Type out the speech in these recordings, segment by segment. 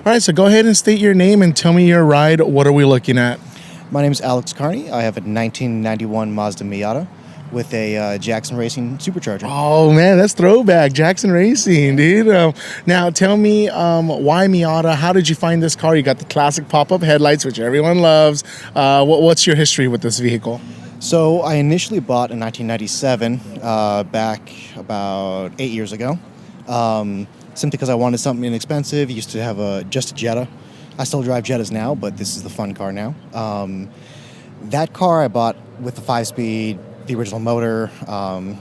All right, so go ahead and state your name and tell me your ride. What are we looking at? My name is Alex Carney. I have a 1991 Mazda Miata with a Jackson Racing Supercharger. Oh, man, that's throwback. Jackson Racing, dude. Now, tell me why Miata? How did you find this car? You got the classic pop-up headlights, which everyone loves. What's your history with this vehicle? So I initially bought in 1997, back about 8 years ago. Simply because I wanted something inexpensive. Used to have just a Jetta. I still drive Jettas now, but this is the fun car now. That car I bought with the 5-speed, the original motor,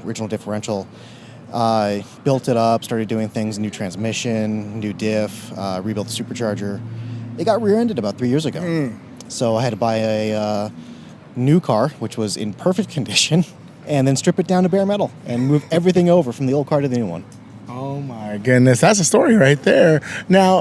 original differential. Built it up, started doing things, new transmission, new diff, rebuilt the supercharger. It got rear-ended about 3 years ago. So I had to buy a new car, which was in perfect condition, and then strip it down to bare metal and move everything over from the old car to the new one. Oh my goodness, that's a story right there. Now,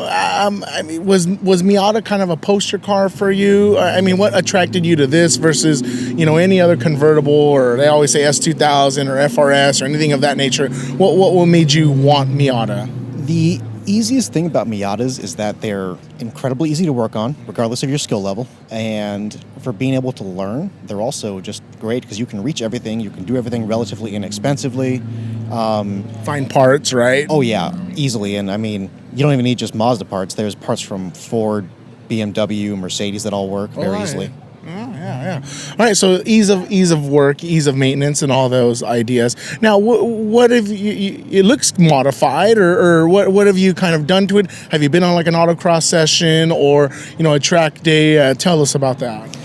was Miata kind of a poster car for you? What attracted you to this versus, any other convertible, or they always say S2000 or FRS or anything of that nature? What made you want Miata? The easiest thing about Miatas is that they're incredibly easy to work on, regardless of your skill level. And for being able to learn, they're also just great because you can reach everything. You can do everything relatively inexpensively. Find parts, right? Oh, yeah, easily. And you don't even need just Mazda parts. There's parts from Ford, BMW, Mercedes that all work very easily. Oh, yeah. All right, so ease of work, ease of maintenance, and all those ideas. Now, what have you? It looks modified, or what have you kind of done to it? Have you been on like an autocross session or a track day? Tell us about that.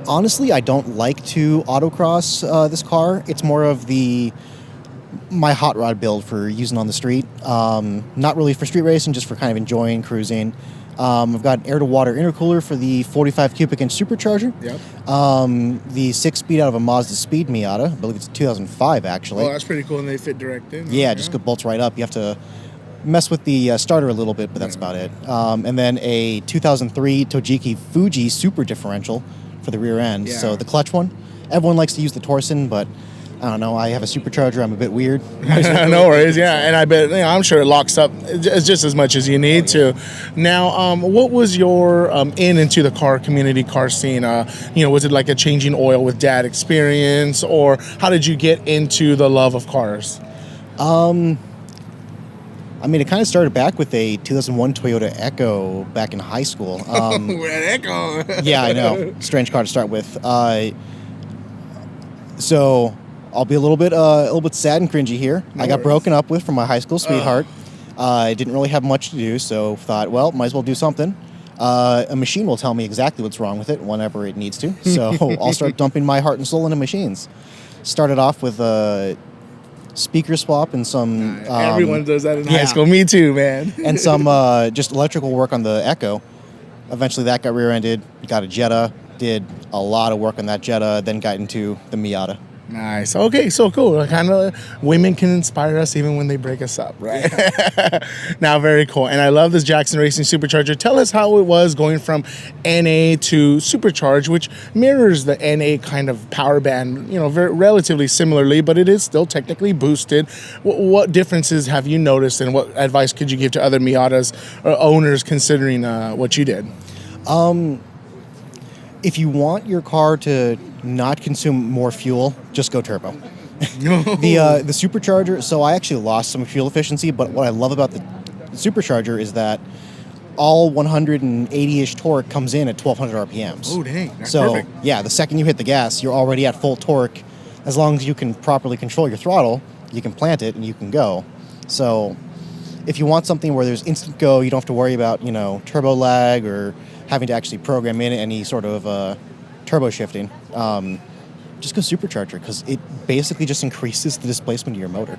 Honestly, I don't like to autocross this car. It's more of my hot rod build for using on the street. Not really for street racing, just for kind of enjoying cruising. I've got an air-to-water intercooler for the 45 cubic inch supercharger. Yep. The 6-speed out of a Mazda Speed Miata. I believe it's 2005, actually. Oh, that's pretty cool, and they fit direct in. Yeah, just bolts right up. You have to mess with the starter a little bit, but that's about it. And then a 2003 Togeiki Fuji Super Differential for the rear end. Yeah. So the clutch one. Everyone likes to use the Torsen, but I don't know. I have a supercharger. I'm a bit weird. No worries. Yeah, and I bet I'm sure it locks up just as much as you need to. Now, what was your into the car community, car scene? Was it like a changing oil with dad experience, or how did you get into the love of cars? It kind of started back with a 2001 Toyota Echo back in high school. We're at Echo. Yeah, I know. Strange car to start with. So I'll be a little bit sad and cringy here. No I got worries. broken up with from my high school sweetheart. I didn't really have much to do, so thought, well, might as well do something. A machine will tell me exactly what's wrong with it whenever it needs to. So I'll start dumping my heart and soul into machines. Started off with a speaker swap and some... Everyone does that in high school. Me too, man. And some just electrical work on the Echo. Eventually that got rear-ended, got a Jetta, did a lot of work on that Jetta, then got into the Miata. Nice. Okay, so cool. Kind of women can inspire us even when they break us up, right? Yeah. Now, very cool. And I love this Jackson Racing Supercharger. Tell us how it was going from NA to Supercharged, which mirrors the NA kind of power band, very relatively similarly, but it is still technically boosted. What differences have you noticed, and what advice could you give to other Miatas owners considering what you did? If you want your car to not consume more fuel, just go turbo. The supercharger, so I actually lost some fuel efficiency, but what I love about the supercharger is that all 180-ish torque comes in at 1,200 RPMs. Oh, dang. That's so, perfect. Yeah, the second you hit the gas, you're already at full torque. As long as you can properly control your throttle, you can plant it and you can go. So if you want something where there's instant go, you don't have to worry about, turbo lag or having to actually program in any sort of turbo shifting, just go supercharger because it basically just increases the displacement of your motor.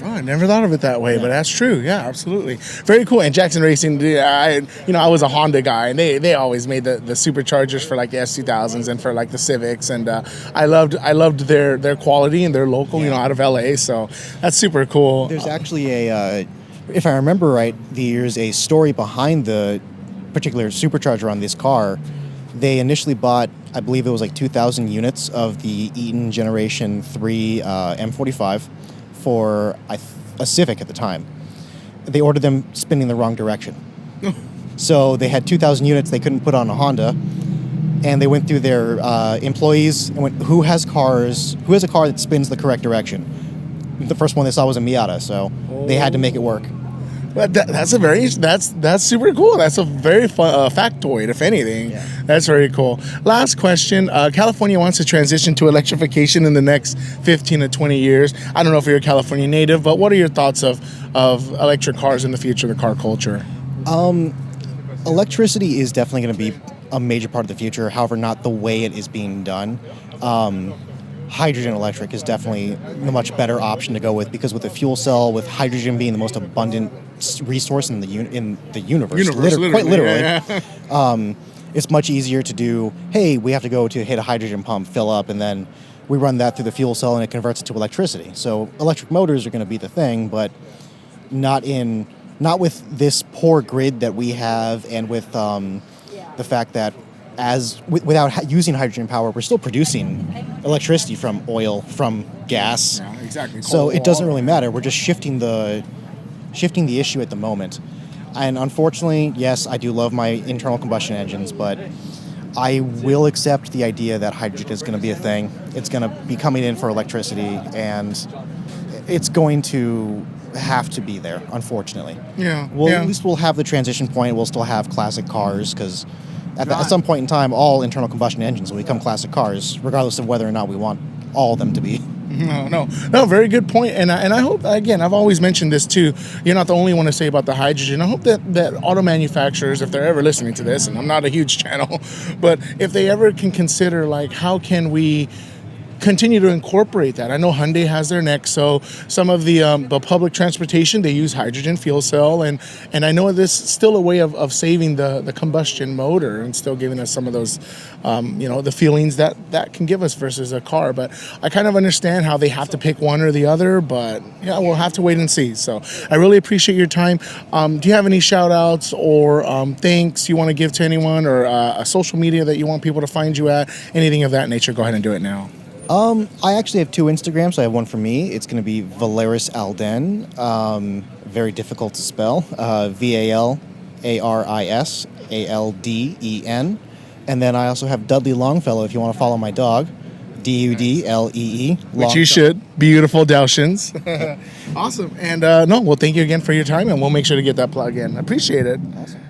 Oh, I never thought of it that way, but that's true. Yeah, absolutely. Very cool. And Jackson Racing, I was a Honda guy, and they always made the superchargers for like the S2000s and for like the Civics, and I loved their quality, and they're local, out of LA. So that's super cool. There's actually if I remember right, there's a story behind the particular supercharger on this car. They initially bought, I believe it was like 2,000 units of the Eaton Generation 3 M45 for a Civic at the time. They ordered them spinning the wrong direction. So they had 2,000 units they couldn't put on a Honda, and they went through their employees and went, who has a car that spins the correct direction? The first one they saw was a Miata, so they had to make it work. But that's super cool. That's a very fun factoid, if anything. Yeah. That's very cool. Last question. California wants to transition to electrification in the next 15 to 20 years. I don't know if you're a California native, but what are your thoughts of electric cars in the future, the car culture? Electricity is definitely going to be a major part of the future, however, not the way it is being done. Hydrogen electric is definitely the much better option to go with, because with a fuel cell, with hydrogen being the most abundant resource in the universe, quite literally, Yeah. it's much easier to do. Hey, we have to go to hit a hydrogen pump, fill up, and then we run that through the fuel cell and it converts it to electricity. So electric motors are going to be the thing, but not with this poor grid that we have, and with the fact that without using hydrogen power, we're still producing electricity from oil, from gas. Yeah, exactly. So it doesn't really matter. We're just shifting the issue at the moment. And unfortunately, yes, I do love my internal combustion engines, but I will accept the idea that hydrogen is going to be a thing. It's going to be coming in for electricity, and it's going to have to be there, unfortunately. Yeah. At least we'll have the transition point. We'll still have classic cars, because at some point in time, all internal combustion engines will become classic cars, regardless of whether or not we want all of them to be. No, very good point. And I hope, again, I've always mentioned this too, you're not the only one to say about the hydrogen. I hope that auto manufacturers, if they're ever listening to this, and I'm not a huge channel, but if they ever can consider, like, how can we continue to incorporate that. I know Hyundai has their Nexo. Some of the public transportation, they use hydrogen fuel cell, and I know this is still a way of saving the combustion motor and still giving us some of those the feelings that can give us versus a car. But I kind of understand how they have to pick one or the other, but yeah, we'll have to wait and see. So I really appreciate your time. Do you have any shout outs or thanks you want to give to anyone, or a social media that you want people to find you at, anything of that nature? Go ahead and do it now. I actually have two Instagrams. I have one for me. It's going to be Valeris Alden. Very difficult to spell. VALARISALDEN. And then I also have Dudley Longfellow if you want to follow my dog. DUDLEE. Which you should. Beautiful Daltians. Awesome. And well, thank you again for your time, and we'll make sure to get that plug in. I appreciate it. Awesome.